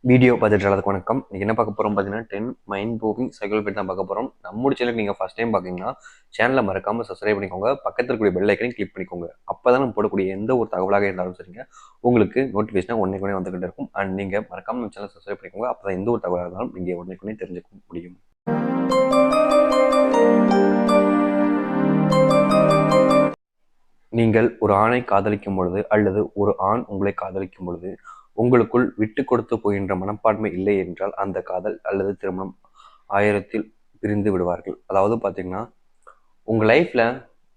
Video பார்த்துட்டு எல்லாத்துக்கும் வணக்கம். நீங்கள் என்ன பார்க்க போகிறோம் பார்த்தீங்கன்னா 10 மைண்ட் ப்ளோவிங் சைக்கிள் பற்றி தான் பார்க்க போகிறோம். நம்மளோட சேனலுக்கு நீங்கள் ஃபஸ்ட் டைம் பார்க்குறீங்கன்னா சேனலை மறக்காமல் சப்ஸ்கிரைப் பண்ணிக்கோங்க. பக்கத்தில் இருக்கக்கூடிய பெல் ஐக்கனையும் கிளிக் பண்ணிக்கோங்க. அப்போ தான் நம்ம போடக்கூடிய எந்த ஒரு தகவலாக இருந்தாலும் சரிங்க உங்களுக்கு நோட்டிஃபிகேஷனாக உடனே வந்துகிட்டே இருக்கும். அண்ட் நீங்கள் மறக்காமல் நம்ம சேனலை சப்ஸ்கிரைப் பண்ணிக்கோங்க. அப்போ தான் எந்த ஒரு தகவலாக இருந்தாலும் நீங்கள் உடனே தெரிஞ்சுக்க முடியும். நீங்கள் ஒரு ஆணை காதலிக்கும் பொழுது அல்லது ஒரு ஆண் உங்களை காதலிக்கும் பொழுது உங்களுக்குள் விட்டு கொடுத்து போகின்ற மனப்பான்மை இல்லை என்றால் அந்த காதல் அல்லது திருமணம் ஆயிரத்தில் பிரிந்து விடுவார்கள். அதாவது பார்த்தீங்கன்னா உங்கள் லைஃப்பில்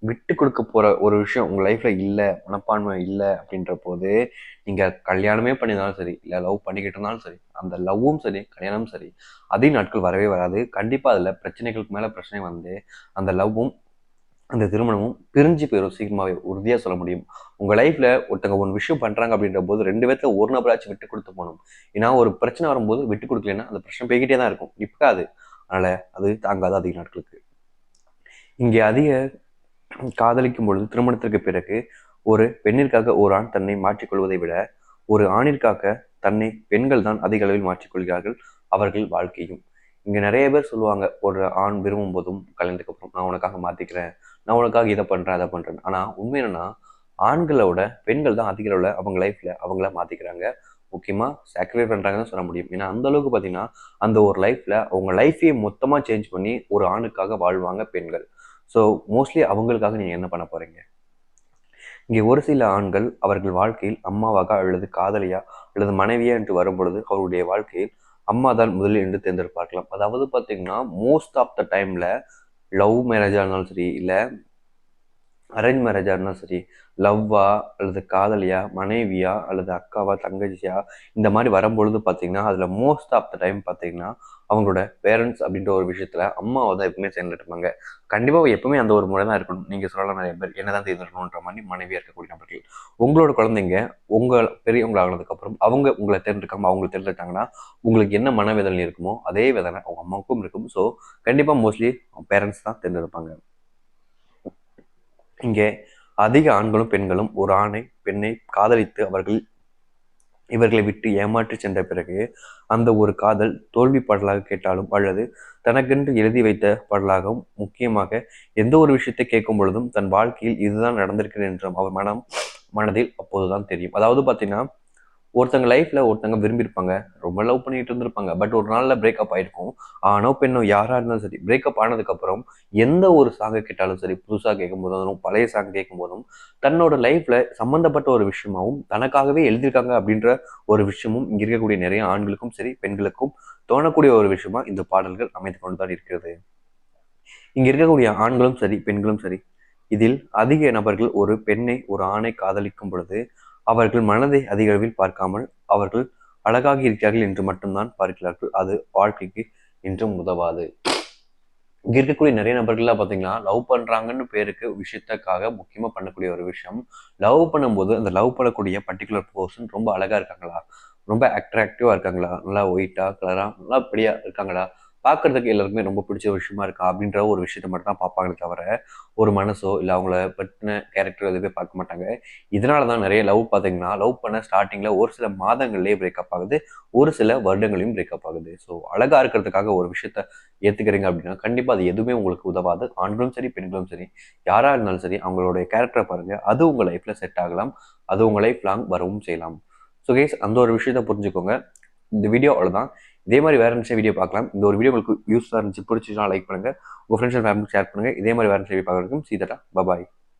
விட்டு கொடுக்க போகிற ஒரு விஷயம் உங்கள் லைஃப்பில் இல்லை, மனப்பான்மை இல்லை அப்படின்ற போது நீங்கள் கல்யாணமே பண்ணியிருந்தாலும் சரி, இல்லை லவ் பண்ணிக்கிட்டு இருந்தாலும் சரி, அந்த லவ்வும் சரி கல்யாணமும் சரி அதே நாட்கள் வரவே வராது. கண்டிப்பாக அதில் பிரச்சனைகளுக்கு மேலே பிரச்சனை வந்து அந்த லவ்வும் அந்த திருமணமும் பிரிஞ்சு போயிடும். சீக்கிரமாகவே உறுதியாக சொல்ல முடியும். உங்கள் லைஃப்பில் ஒருத்தங்க ஒரு விஷயம் பண்ணுறாங்க அப்படின்ற போது 2 பேர்த்துல ஒரு நபராச்சும் விட்டு கொடுத்து போகணும். ஏன்னா ஒரு பிரச்சனை வரும்போது விட்டு கொடுக்கலன்னா அந்த பிரச்சனை போய்கிட்டே தான் இருக்கும், நிற்காது. அதனால் அது தாங்காது அதிக நாட்களுக்கு. இங்கே அதிக காதலிக்கும் பொழுது திருமணத்திற்கு பிறகு ஒரு பெண்ணிற்காக ஒரு ஆண் தன்னை மாற்றிக்கொள்வதை விட ஒரு ஆணிற்காக தன்னை பெண்கள் தான் அதிக அளவில் மாற்றிக்கொள்கிறார்கள் அவர்கள் வாழ்க்கையும். இங்கே நிறைய பேர் சொல்லுவாங்க, ஒரு ஆண் விரும்பும் போதும் கல்யாணத்துக்கு அப்புறம் நான் உனக்காக மாற்றிக்கிறேன், நான் உனக்காக இதை பண்ணுறேன் அதை பண்ணுறேன். ஆனால் உண்மை என்னன்னா ஆண்களோட பெண்கள் தான் அதிக அளவில் அவங்க லைஃப்பில் அவங்கள மாற்றிக்கிறாங்க. முக்கியமாக சாக்ரிஃபைஸ் பண்ணுறாங்கன்னு சொல்ல முடியும். ஏன்னா அந்த அளவுக்கு பார்த்தீங்கன்னா அந்த ஒரு லைஃப்பில் அவங்க லைஃப்பையே மொத்தமாக சேஞ்ச் பண்ணி ஒரு ஆணுக்காக வாழ்வாங்க பெண்கள். ஸோ மோஸ்ட்லி அவங்களுக்காக நீங்கள் என்ன பண்ண போகிறீங்க? இங்கே ஒரு சில ஆண்கள் அவர்கள் வாழ்க்கையில் அம்மாவாக அல்லது காதலியா அல்லது மனைவியா என்று வரும்பொழுது அவருடைய வாழ்க்கையில் அம்மா தான் முதலில் என்று தேர்ந்தெடுப்பார்களாம். அதாவது பார்த்தீங்கன்னா மோஸ்ட் ஆஃப் த டைமில் லவ் மேரேஜாக இருந்தாலும் சரி, இல்லை அரேஞ்ச் மேரேஜாக இருந்தாலும் சரி, லவ்வா அல்லது காதலியா மனைவியா அல்லது அக்காவா தங்கச்சியா இந்த மாதிரி வரும்பொழுது பார்த்தீங்கன்னா அதில் மோஸ்ட் ஆஃப் த டைம் பார்த்தீங்கன்னா அவங்களோட பேரண்ட்ஸ் அப்படின்ற ஒரு விஷயத்தில் அம்மாவை தான் எப்பவுமே தேர்ந்தெடுப்பாங்க. கண்டிப்பாக எப்பவுமே அந்த ஒரு முறை தான் இருக்கணும். நீங்கள் சொல்லலாம் நிறைய பேர் என்ன தான் தேர்ந்தெடுக்கணுன்ற மாதிரி மனைவியாக இருக்கக்கூடிய நபர்கள். உங்களோட குழந்தைங்க உங்கள் பெரியவங்களானதுக்கப்புறம் அவங்க உங்களை தேர்ந்தெடுக்காமல் அவங்களை தேர்ந்தெடுத்தாங்கன்னா உங்களுக்கு என்ன மனவேதனை இருக்குமோ அதே வேதனை அவங்க அம்மாவுக்கும் இருக்கும். ஸோ கண்டிப்பாக மோஸ்ட்லி பேரண்ட்ஸ் தான் தேர்ந்தெடுப்பாங்க. இங்கே அதிக ஆண்களும் பெண்களும் ஒரு ஆணை பெண்ணை காதலித்து இவர்களை விட்டு ஏமாற்றி சென்ற பிறகு அந்த ஒரு காதல் தோல்வி பாடலாக கேட்டாலும் அல்லது தனக்கென்று எழுதி வைத்த பாடலாகவும் முக்கியமாக எந்த ஒரு விஷயத்தை கேட்கும் பொழுதும் தன் வாழ்க்கையில் இதுதான் நடந்திருக்கிறது என்றும் அவர் மனதில் அப்போதுதான் தெரியும். அதாவது பார்த்தீங்கன்னா ஒருத்தங்க லைஃப்ல ஒருத்தங்க விரும்பியிருப்பாங்க, ரொம்ப லவ் பண்ணிட்டு இருந்திருப்பாங்க. பட் ஒரு நாள்ல பிரேக்கப் ஆயிருக்கும். ஆணோ பெண்ணோ யாரா இருந்தாலும் சரி, பிரேக்கப் ஆனதுக்கு அப்புறம் எந்த ஒரு சாங்கை கேட்டாலும் சரி, புதுசா கேட்கும் போதும் பழைய சாங் கேட்கும் போதும் தன்னோட லைஃப்ல சம்பந்தப்பட்ட ஒரு விஷயமாவும் தனக்காகவே எழுதியிருக்காங்க அப்படின்ற ஒரு விஷயமும் இங்க இருக்கக்கூடிய நிறைய ஆண்களுக்கும் சரி பெண்களுக்கும் தோணக்கூடிய ஒரு விஷயமா இந்த பாடல்கள் அமைத்து கொண்டுதான் இருக்கிறது. இங்க இருக்கக்கூடிய ஆண்களும் சரி பெண்களும் சரி இதில் அதிக நபர்கள் ஒரு பெண்ணை ஒரு ஆணை காதலிக்கும் பொழுது அவர்கள் மனதை அதிக அளவில் பார்க்காமல் அவர்கள் அழகாக இருக்கிறார்கள் என்று மட்டும்தான் பார்க்கிறார்கள். அது வாழ்க்கைக்கு இன்றும் உதவாது. இங்க இருக்கக்கூடிய நிறைய நபர்கள்லாம் பார்த்தீங்கன்னா லவ் பண்றாங்கன்னு பேருக்கு விஷயத்துக்காக முக்கியமா பண்ணக்கூடிய ஒரு விஷயம், லவ் பண்ணும்போது அந்த லவ் பண்ணக்கூடிய பர்டிகுலர் பர்சன் ரொம்ப அழகா இருக்காங்களா, ரொம்ப அட்ராக்டிவா இருக்காங்களா, நல்லா ஒயிட்டா கலரா நல்லா அப்படியா இருக்காங்களா, பார்க்கறதுக்கு எல்லாருக்குமே ரொம்ப பிடிச்ச விஷயமா இருக்கா அப்படின்ற ஒரு விஷயத்த மட்டும் தான் பார்ப்பாங்களே தவிர ஒரு மனசோ இல்லை அவங்கள பற்றின கேரக்டர் எதுவுமே பார்க்க மாட்டாங்க. இதனால தான் நிறைய லவ் பார்த்தீங்கன்னா லவ் பண்ண ஸ்டார்டிங்ல ஒரு சில மாதங்கள்லேயே பிரேக்கப் ஆகுது, ஒரு சில வருடங்களையும் பிரேக்கப் ஆகுது. ஸோ அழகா இருக்கிறதுக்காக ஒரு விஷயத்த ஏற்றுக்கிறீங்க அப்படின்னா கண்டிப்பாக அது எதுவுமே உங்களுக்கு உதவாது. ஆண்களும் சரி பெண்களும் சரி யாராக இருந்தாலும் சரி அவங்களுடைய கேரக்டரை பாருங்கள், அது உங்கள் லைஃப்பில் செட் ஆகலாம், அது உங்கள் லைஃப் லாங் வரவும் செய்யலாம். ஸோ கைஸ் அந்த ஒரு விஷயத்த புரிஞ்சுக்கோங்க. இந்த வீடியோ அவ்வளோதான். இதே மாதிரி வேறு நிமிஷம் வீடியோ பார்க்கலாம். இந்த ஒரு வீடியோ உங்களுக்கு யூஸ்ஃபுல்லாக இருந்துச்சு பிடிச்சிச்சுன்னா லைக் பண்ணுங்கள், உங்கள் ஃப்ரெண்ட்ஸ் அண்ட் ஃபேமிலிக்கு ஷேர் பண்ணுங்கள். இதே மாதிரி வேறு நிமிஷம் வீடியோ பார்க்குறதுக்கும் சீதா பாய்.